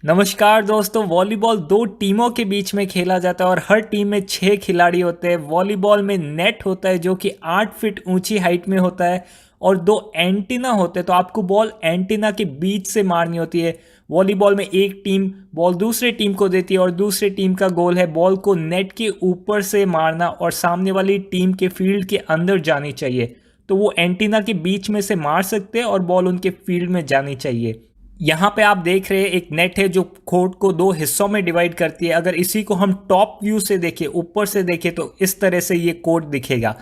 नमस्कार दोस्तों। वॉलीबॉल दो टीमों के बीच में खेला जाता है और हर टीम में 6 खिलाड़ी होते हैं। वॉलीबॉल में नेट होता है जो कि 8 फीट ऊंची हाइट में होता है और दो एंटीना होते हैं। तो आपको बॉल एंटीना के बीच से मारनी होती है। वॉलीबॉल में एक टीम बॉल दूसरे टीम को देती है और दूसरे टीम का गोल है बॉल को नेट के ऊपर से मारना और सामने वाली टीम के फील्ड के अंदर जानी चाहिए। तो वो एंटीना के बीच में से मार सकते हैं और बॉल उनके फील्ड में जानी चाहिए। यहाँ पे आप देख रहे हैं एक नेट है जो कोर्ट को दो हिस्सों में डिवाइड करती है। अगर इसी को हम टॉप व्यू से देखें, ऊपर से देखें, तो इस तरह से ये कोर्ट दिखेगा।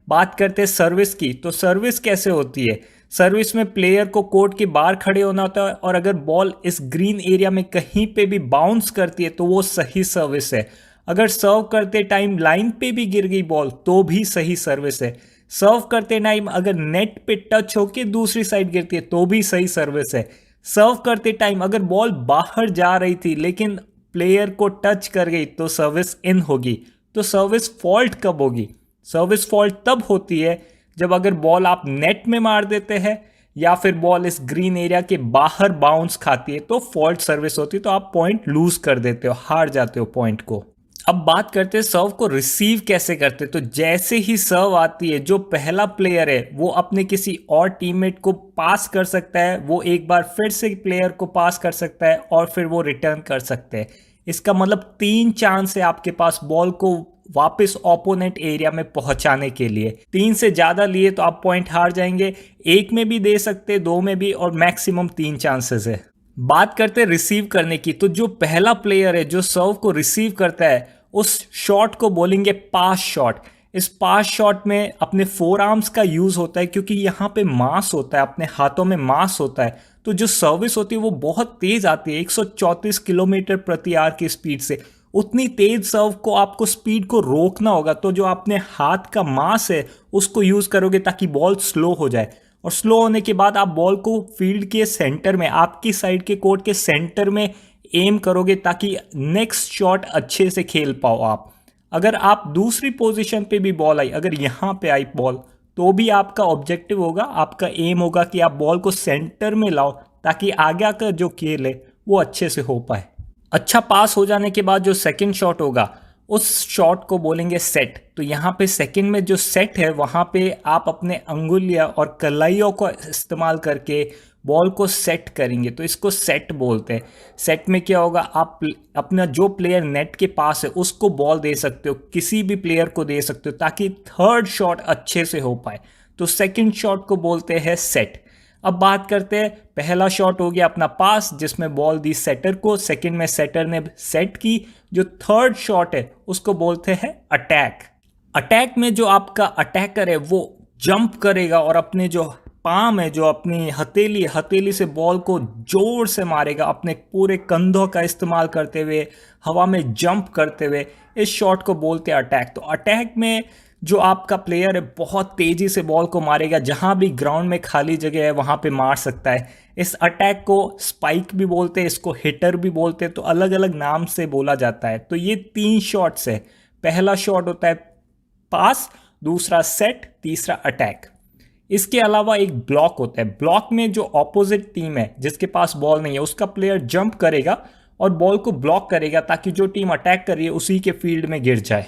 बात करते हैं सर्विस की, तो सर्विस कैसे होती है। सर्विस में प्लेयर को कोर्ट के बाहर खड़े होना होता है और अगर बॉल इस ग्रीन एरिया में कहीं पे भी बाउंस करती है तो वो सही सर्विस है। अगर सर्व करते टाइम लाइन पे भी गिर गई बॉल तो भी सही सर्विस है। सर्व करते टाइम अगर नेट पे टच होके दूसरी साइड गिरती है तो भी सही सर्विस है। सर्व करते टाइम अगर बॉल बाहर जा रही थी लेकिन प्लेयर को टच कर गई तो सर्विस इन होगी। तो सर्विस फॉल्ट कब होगी? सर्विस फॉल्ट तब होती है जब अगर बॉल आप नेट में मार देते हैं या फिर बॉल इस ग्रीन एरिया के बाहर बाउंस खाती है तो फॉल्ट सर्विस होती है। तो आप पॉइंट लूज कर देते हो, हार जाते हो पॉइंट को। अब बात करते हैं सर्व को रिसीव कैसे करते हैं। तो जैसे ही सर्व आती है जो पहला प्लेयर है वो अपने किसी और टीममेट को पास कर सकता है, वो एक बार फिर से प्लेयर को पास कर सकता है और फिर वो रिटर्न कर सकते हैं। इसका मतलब 3 चांस है आपके पास बॉल को वापस ओपोनेंट एरिया में पहुंचाने के लिए। 3 से ज्यादा लिए तो आप पॉइंट हार जाएंगे। एक में भी दे सकते, दो में भी, और मैक्सिमम 3 चांसेस है। बात करते हैं रिसीव करने की, तो जो पहला प्लेयर है जो सर्व को रिसीव करता है उस शॉट को बोलेंगे पास शॉट। इस पास शॉट में अपने फोर आर्म्स का यूज होता है क्योंकि यहाँ पे मास होता है, अपने हाथों में मास होता है। तो जो सर्विस होती है वो बहुत तेज आती है, 134 किलोमीटर प्रति आवर की स्पीड से। उतनी तेज सर्व को आपको स्पीड को रोकना होगा, तो जो अपने हाथ का मास है उसको यूज करोगे ताकि बॉल स्लो हो जाए। और स्लो होने के बाद आप बॉल को फील्ड के सेंटर में, आपकी साइड के कोर्ट के सेंटर में एम करोगे ताकि नेक्स्ट शॉट अच्छे से खेल पाओ आप। अगर आप दूसरी पोजीशन पे भी बॉल आई, अगर यहाँ पे आई बॉल, तो भी आपका ऑब्जेक्टिव होगा, आपका एम होगा कि आप बॉल को सेंटर में लाओ ताकि आगे का जो खेल है वो अच्छे से हो पाए। अच्छा पास हो जाने के बाद जो सेकंड शॉट होगा उस शॉट को बोलेंगे सेट। तो यहाँ पे सेकंड में जो सेट है वहाँ पे आप अपने अंगुलियाँ और कलाइयों को इस्तेमाल करके बॉल को सेट करेंगे, तो इसको सेट बोलते हैं। सेट में क्या होगा, आप अपना जो प्लेयर नेट के पास है उसको बॉल दे सकते हो, किसी भी प्लेयर को दे सकते हो ताकि थर्ड शॉट अच्छे से हो पाए। तो सेकंड शॉट को बोलते हैं सेट। अब बात करते हैं, पहला शॉट हो गया अपना पास जिसमें बॉल दी सेटर को, सेकंड में सेटर ने सेट की। जो थर्ड शॉट है उसको बोलते हैं अटैक। अटैक में जो आपका अटैकर है वो जंप करेगा और अपने जो पाम है, जो अपनी हथेली से बॉल को जोर से मारेगा, अपने पूरे कंधों का इस्तेमाल करते हुए हवा में जंप करते हुए। इस शॉट को बोलते हैं अटैक। तो अटैक में जो आपका प्लेयर है बहुत तेजी से बॉल को मारेगा, जहां भी ग्राउंड में खाली जगह है वहां पे मार सकता है। इस अटैक को स्पाइक भी बोलते हैं, इसको हिटर भी बोलते हैं, तो अलग अलग नाम से बोला जाता है। तो ये 3 शॉट्स है। पहला शॉट होता है पास, दूसरा सेट, तीसरा अटैक। इसके अलावा एक ब्लॉक होता है। ब्लॉक में जो ऑपोजिट टीम है जिसके पास बॉल नहीं है उसका प्लेयर जंप करेगा और बॉल को ब्लॉक करेगा ताकि जो टीम अटैक कर रही है उसी के फील्ड में गिर जाए।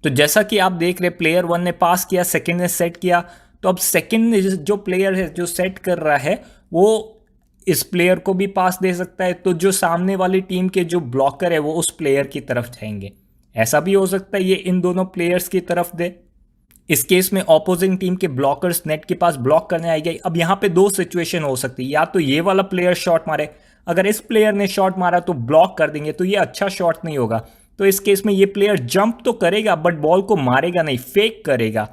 तो जैसा कि आप देख रहे, प्लेयर 1 ने पास किया, सेकंड ने सेट किया। तो अब सेकंड जो प्लेयर है जो सेट कर रहा है वो इस प्लेयर को भी पास दे सकता है। तो जो सामने वाली टीम के जो ब्लॉकर है वो उस प्लेयर की तरफ जाएंगे। ऐसा भी हो सकता है ये इन दोनों प्लेयर्स की तरफ दे। इस केस में ऑपोजिंग टीम के ब्लॉकर्स नेट के पास ब्लॉक करने आएंगे। अब यहाँ पे 2 सिचुएशन हो सकती है, या तो ये वाला प्लेयर शॉट मारे, अगर इस प्लेयर ने शॉट मारा तो ब्लॉक कर देंगे, तो ये अच्छा शॉट नहीं होगा। तो इस केस में ये प्लेयर जंप तो करेगा बट बॉल को मारेगा नहीं, फेक करेगा।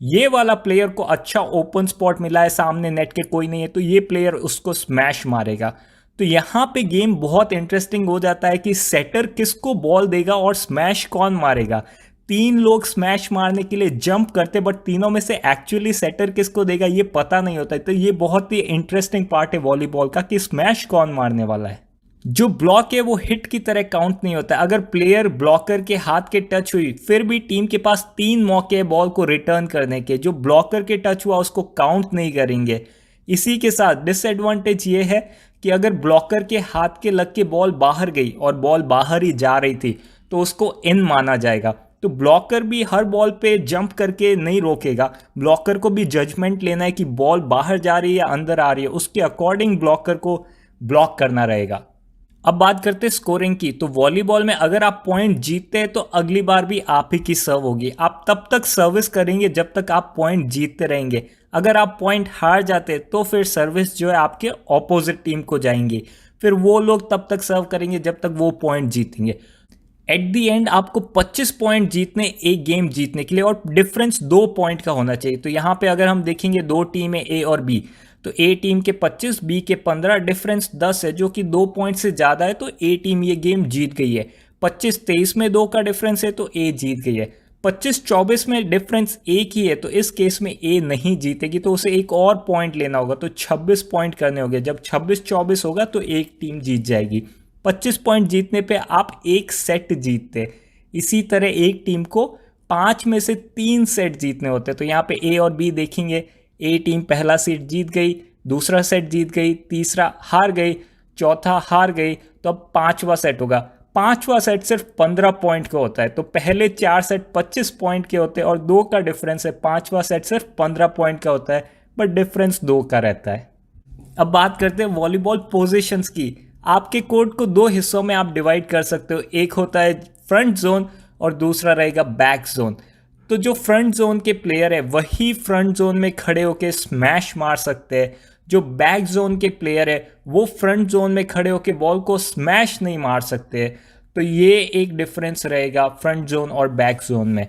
ये वाला प्लेयर को अच्छा ओपन स्पॉट मिला है, सामने नेट के कोई नहीं है, तो ये प्लेयर उसको स्मैश मारेगा। तो यहाँ पे गेम बहुत इंटरेस्टिंग हो जाता है कि सेटर किसको बॉल देगा और स्मैश कौन मारेगा। 3 लोग स्मैश मारने के लिए जंप करते बट तीनों में से एक्चुअली सेटर किसको देगा ये पता नहीं होता है। तो ये बहुत ही इंटरेस्टिंग पार्ट है वॉलीबॉल का कि स्मैश कौन मारने वाला है। जो ब्लॉक है वो हिट की तरह काउंट नहीं होता। अगर प्लेयर ब्लॉकर के हाथ के टच हुई फिर भी टीम के पास 3 मौके बॉल को रिटर्न करने के, जो ब्लॉकर के टच हुआ उसको काउंट नहीं करेंगे। इसी के साथ डिसएडवांटेज ये है कि अगर ब्लॉकर के हाथ के लग के बॉल बाहर गई और बॉल बाहर ही जा रही थी तो उसको इन माना जाएगा। तो ब्लॉकर भी हर बॉल पे जंप करके नहीं रोकेगा, ब्लॉकर को भी जजमेंट लेना है कि बॉल बाहर जा रही है या अंदर आ रही है, उसके अकॉर्डिंग ब्लॉकर को ब्लॉक करना रहेगा। अब बात करते हैं स्कोरिंग की। तो वॉलीबॉल में अगर आप पॉइंट जीतते हैं तो अगली बार भी आप ही की सर्व होगी। आप तब तक सर्विस करेंगे जब तक आप पॉइंट जीतते रहेंगे। अगर आप पॉइंट हार जाते तो फिर सर्विस जो है आपके ऑपोजिट टीम को जाएंगी, फिर वो लोग तब तक सर्व करेंगे जब तक वो पॉइंट जीतेंगे। एट दी एंड आपको 25 पॉइंट जीतने एक गेम जीतने के लिए, और डिफरेंस 2 पॉइंट का होना चाहिए। तो यहाँ पे अगर हम देखेंगे 2 टीम है ए और बी, तो ए टीम के 25 बी के 15, डिफरेंस 10 है जो कि 2 पॉइंट से ज़्यादा है, तो ए टीम ये गेम जीत गई है। 25-23 में 2 का डिफरेंस है तो ए जीत गई है। 25-24 में डिफरेंस एक ही है तो इस केस में ए नहीं जीतेगी, तो उसे एक और पॉइंट लेना होगा, तो 26 पॉइंट करने होंगे। जब 26-24 होगा तो एक टीम जीत जाएगी। 25 पॉइंट जीतने पे आप एक सेट जीतते। इसी तरह एक टीम को 5 में से 3 सेट जीतने होते। तो यहाँ पे ए और बी देखेंगे, ए टीम पहला सेट जीत गई, दूसरा सेट जीत गई, तीसरा हार गई, चौथा हार गई, तो अब 5वां सेट होगा। 5वां सेट सिर्फ 15 पॉइंट का होता है। तो पहले 4 सेट 25 पॉइंट के होते हैं और 2 का डिफरेंस है। 5वां सेट सिर्फ 15 पॉइंट का होता है बट डिफरेंस 2 का रहता है। अब बात करते हैं वॉलीबॉल पोजीशंस की। आपके कोर्ट को 2 हिस्सों में आप डिवाइड कर सकते हो। एक होता है फ्रंट जोन और दूसरा रहेगा बैक जोन। तो जो फ्रंट जोन के प्लेयर है वही फ्रंट जोन में खड़े होकर स्मैश मार सकते हैं। जो बैक जोन के प्लेयर है वो फ्रंट जोन में खड़े होकर बॉल को स्मैश नहीं मार सकते। तो ये एक डिफरेंस रहेगा फ्रंट जोन और बैक जोन में।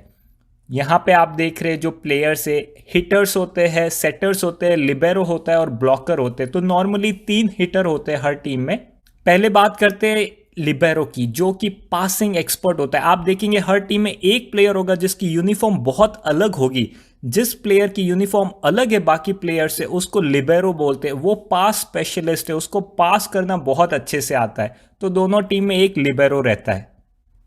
यहाँ पे आप देख रहे हैं जो प्लेयर्स है, हिटर्स होते हैं, सेटर्स होते हैं, लिबेरो होता है और ब्लॉकर होते हैं। तो नॉर्मली 3 हिटर होते हैं हर टीम में। पहले बात करते हैं लिबेरो की, जो कि पासिंग एक्सपर्ट होता है। आप देखेंगे हर टीम में एक प्लेयर होगा जिसकी यूनिफॉर्म बहुत अलग होगी। जिस प्लेयर की यूनिफॉर्म अलग है बाकी प्लेयर से उसको लिबेरो बोलते हैं। वो पास स्पेशलिस्ट है, उसको पास करना बहुत अच्छे से आता है। तो दोनों टीम में एक लिबेरो रहता है।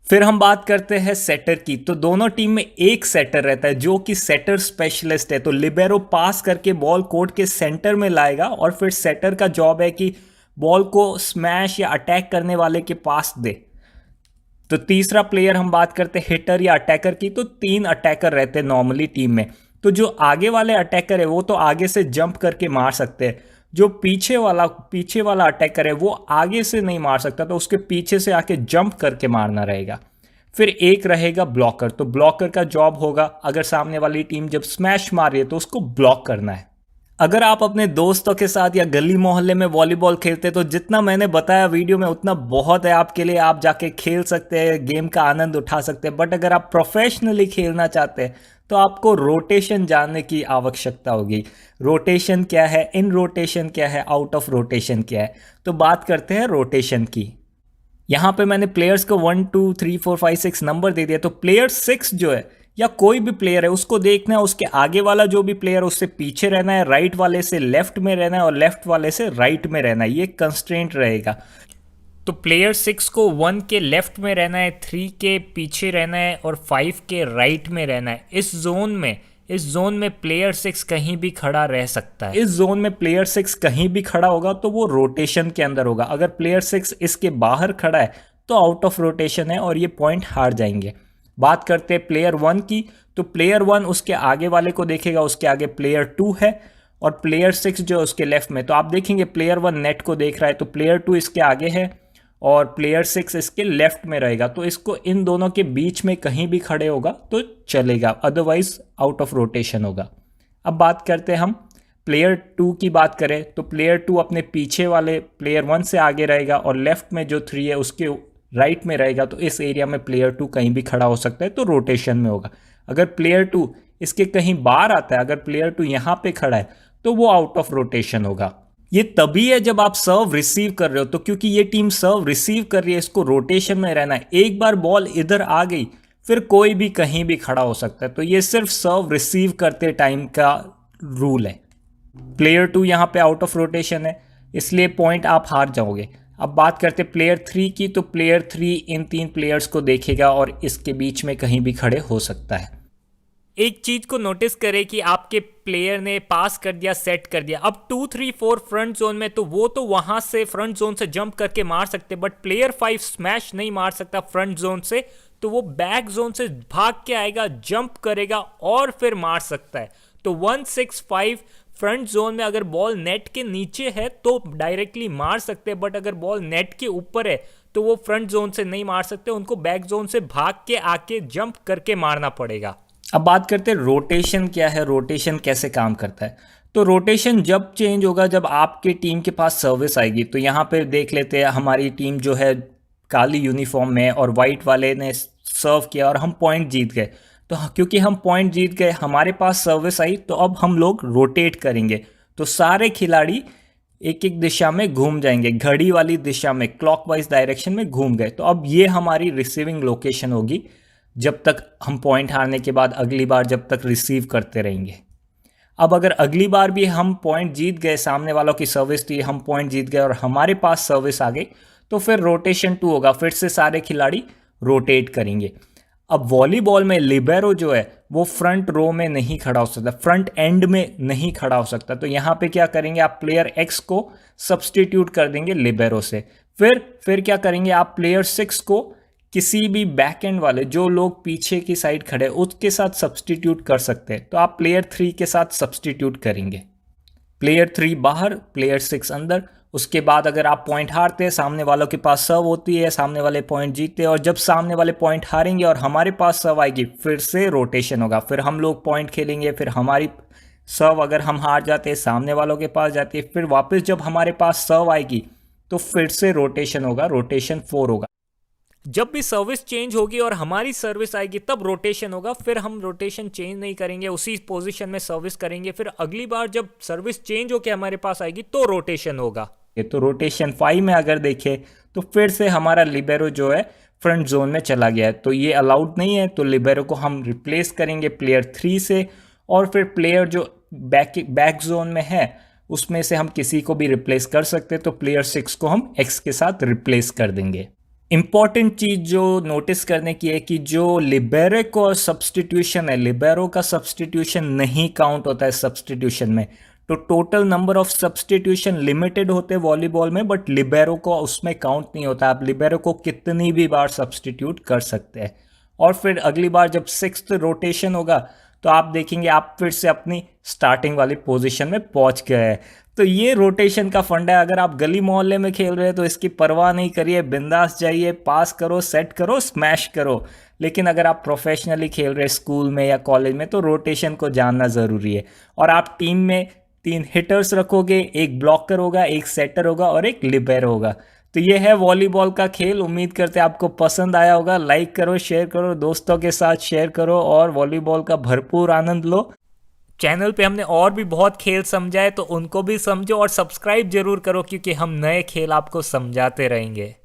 फिर हम बात करते हैं सेटर की। तो दोनों टीम में एक सेटर रहता है जो कि सेटर स्पेशलिस्ट है। तो लिबेरो पास करके बॉल कोर्ट के सेंटर में लाएगा और फिर सेटर का जॉब है कि बॉल को स्मैश या अटैक करने वाले के पास दे। तो तीसरा प्लेयर हम बात करते हैं हिटर या अटैकर की। तो 3 अटैकर रहते हैं नॉर्मली टीम में। तो जो आगे वाले अटैकर है वो तो आगे से जंप करके मार सकते हैं। जो पीछे वाला अटैकर है वो आगे से नहीं मार सकता, तो उसके पीछे से आके जंप करके मारना रहेगा। फिर एक रहेगा ब्लॉकर। तो ब्लॉकर का जॉब होगा अगर सामने वाली टीम जब स्मैश मार रही है तो उसको ब्लॉक करना है। अगर आप अपने दोस्तों के साथ या गली मोहल्ले में वॉलीबॉल खेलते तो जितना मैंने बताया वीडियो में उतना बहुत है आपके लिए। आप जाके खेल सकते हैं, गेम का आनंद उठा सकते हैं। बट अगर आप प्रोफेशनली खेलना चाहते हैं तो आपको रोटेशन जानने की आवश्यकता होगी। रोटेशन क्या है, इन रोटेशन क्या है, आउट ऑफ रोटेशन क्या है। तो बात करते हैं रोटेशन की। यहाँ पे मैंने प्लेयर्स को 1 2 3 4 5 6 नंबर दे दिया। तो प्लेयर 6 जो है या कोई भी प्लेयर है उसको देखना है उसके आगे वाला जो भी प्लेयर उससे पीछे रहना है, राइट वाले से लेफ्ट में रहना है और लेफ्ट वाले से राइट में रहना है। ये कंस्ट्रेंट रहेगा। तो प्लेयर 6 को 1 के लेफ्ट में रहना है, 3 के पीछे रहना है और 5 के राइट में रहना है। इस जोन में प्लेयर 6 कहीं भी खड़ा रह सकता है। इस जोन में प्लेयर 6 कहीं भी खड़ा होगा तो वो रोटेशन के अंदर होगा। अगर प्लेयर 6 इसके बाहर खड़ा है तो आउट ऑफ रोटेशन है और ये पॉइंट हार जाएंगे। बात करते हैं प्लेयर 1 की। तो प्लेयर 1 उसके आगे वाले को देखेगा, उसके आगे प्लेयर 2 है और प्लेयर 6 जो है उसके लेफ्ट में। तो आप देखेंगे प्लेयर 1 नेट को देख रहा है तो प्लेयर 2 इसके आगे है और प्लेयर 6 इसके लेफ्ट में रहेगा। तो इसको इन दोनों के बीच में कहीं भी खड़े होगा तो चलेगा, अदरवाइज आउट ऑफ रोटेशन होगा। अब बात करते हैं हम प्लेयर 2 की बात करें तो प्लेयर 2 अपने पीछे वाले प्लेयर 1 से आगे रहेगा और लेफ्ट में जो 3 है उसके राइट में रहेगा। तो इस एरिया में प्लेयर 2 कहीं भी खड़ा हो सकता है तो रोटेशन में होगा। अगर प्लेयर 2 इसके कहीं बाहर आता है, अगर प्लेयर 2 यहाँ पे खड़ा है तो वो आउट ऑफ रोटेशन होगा। ये तभी है जब आप सर्व रिसीव कर रहे हो। तो क्योंकि ये टीम सर्व रिसीव कर रही है इसको रोटेशन में रहना है। एक बार बॉल इधर आ गई फिर कोई भी कहीं भी खड़ा हो सकता है। तो ये सिर्फ सर्व रिसीव करते टाइम का रूल है। प्लेयर 2 यहाँ पे आउट ऑफ रोटेशन है इसलिए पॉइंट आप हार जाओगे। अब बात करते प्लेयर 3 की। तो प्लेयर 3 इन 3 प्लेयर्स को देखेगा और इसके बीच में कहीं भी खड़े हो सकता है। एक चीज को नोटिस करें कि आपके प्लेयर ने पास कर दिया, सेट कर दिया, अब 2 3 4 फ्रंट जोन में, तो वो तो वहां से फ्रंट जोन से जंप करके मार सकते, बट प्लेयर 5 स्मैश नहीं मार सकता फ्रंट जोन से, तो वो बैक जोन से भाग के आएगा, जंप करेगा और फिर मार सकता है। तो 165 फ्रंट जोन में अगर बॉल नेट के नीचे है तो डायरेक्टली मार सकते हैं, बट अगर बॉल नेट के ऊपर है तो वो फ्रंट जोन से नहीं मार सकते, उनको बैक जोन से भाग के आके जंप करके मारना पड़ेगा। अब बात करते हैं रोटेशन क्या है, रोटेशन कैसे काम करता है। तो रोटेशन जब चेंज होगा जब आपके टीम के पास सर्विस आएगी। तो यहाँ पे देख लेते हैं, हमारी टीम जो है काली यूनिफॉर्म में और वाइट वाले ने सर्व किया और हम पॉइंट जीत गए। तो क्योंकि हम पॉइंट जीत गए, हमारे पास सर्विस आई, तो अब हम लोग रोटेट करेंगे। तो सारे खिलाड़ी एक एक दिशा में घूम जाएंगे, घड़ी वाली दिशा में, क्लॉकवाइज डायरेक्शन में घूम गए। तो अब ये हमारी रिसीविंग लोकेशन होगी जब तक हम पॉइंट हारने के बाद अगली बार जब तक रिसीव करते रहेंगे। अब अगर अगली बार भी हम पॉइंट जीत गए, सामने वालों की सर्विस थी, हम पॉइंट जीत गए और हमारे पास सर्विस आ गई, तो फिर रोटेशन 2 होगा, फिर से सारे खिलाड़ी रोटेट करेंगे। अब वॉलीबॉल में लिबेरो जो है वो फ्रंट रो में नहीं खड़ा हो सकता, फ्रंट एंड में नहीं खड़ा हो सकता। तो यहाँ पे क्या करेंगे, आप प्लेयर एक्स को सब्सटीट्यूट कर देंगे लिबेरो से। फिर क्या करेंगे, आप प्लेयर 6 को किसी भी बैक एंड वाले जो लोग पीछे की साइड खड़े उसके साथ सब्सटीट्यूट कर सकते हैं। तो आप प्लेयर 3 के साथ सब्सटीट्यूट करेंगे, प्लेयर 3 बाहर, प्लेयर 6 अंदर। उसके बाद अगर आप पॉइंट हारते हैं, सामने वालों के पास सर्व होती है, सामने वाले पॉइंट जीतते हैं, और जब सामने वाले पॉइंट हारेंगे और हमारे पास सर्व आएगी, फिर से रोटेशन होगा, फिर हम लोग पॉइंट खेलेंगे, फिर हमारी सर्व अगर हम हार जाते हैं सामने वालों के पास जाती है, फिर वापस जब हमारे पास सर्व आएगी तो फिर से रोटेशन होगा, रोटेशन 4 होगा। जब भी सर्विस चेंज होगी और हमारी सर्विस आएगी तब रोटेशन होगा, फिर हम रोटेशन चेंज नहीं करेंगे, उसी पोजीशन में सर्विस करेंगे, फिर अगली बार जब सर्विस चेंज होकर हमारे पास आएगी तो रोटेशन होगा। तो रोटेशन 5 में अगर देखें तो फिर से हमारा लिबेरो जो है फ्रंट जोन में चला गया है, तो ये अलाउड नहीं है। तो लिबेरो को हम रिप्लेस करेंगे प्लेयर 3 से, और फिर प्लेयर जो बैक जोन में है उसमें से हम किसी को भी रिप्लेस कर सकते हैं। तो प्लेयर 6 को हम एक्स के साथ रिप्लेस कर देंगे। इंपॉर्टेंट चीज जो नोटिस करने की है कि जो लिबेरो का सब्सटीट्यूशन है, लिबेरो का सब्सटीट्यूशन नहीं काउंट होता है सब्सटीट्यूशन में। तो total number of substitution limited होते हैं वॉलीबॉल में, बट लिबेरो को उसमें काउंट नहीं होता। आप लिबेरो को कितनी भी बार सब्सटीट्यूट कर सकते हैं। और फिर अगली बार जब 6th रोटेशन होगा तो आप देखेंगे आप फिर से अपनी स्टार्टिंग वाली पोजीशन में पहुंच गए हैं। तो ये रोटेशन का फंडा है। अगर आप गली मोहल्ले में खेल रहे हैं तो इसकी परवाह नहीं करिए, बिंदास जाइए, पास करो, सेट करो, स्मैश करो। लेकिन अगर आप प्रोफेशनली खेल रहे हैं स्कूल में या कॉलेज में तो रोटेशन को जानना ज़रूरी है। और आप टीम में 3 हिटर्स रखोगे, एक ब्लॉकर होगा, एक सेटर होगा और एक लिबेरो होगा। तो ये है वॉलीबॉल का खेल। उम्मीद करते हैं आपको पसंद आया होगा। लाइक करो, शेयर करो, दोस्तों के साथ शेयर करो और वॉलीबॉल का भरपूर आनंद लो। चैनल पे हमने और भी बहुत खेल समझाए तो उनको भी समझो और सब्सक्राइब जरूर करो, क्योंकि हम नए खेल आपको समझाते रहेंगे।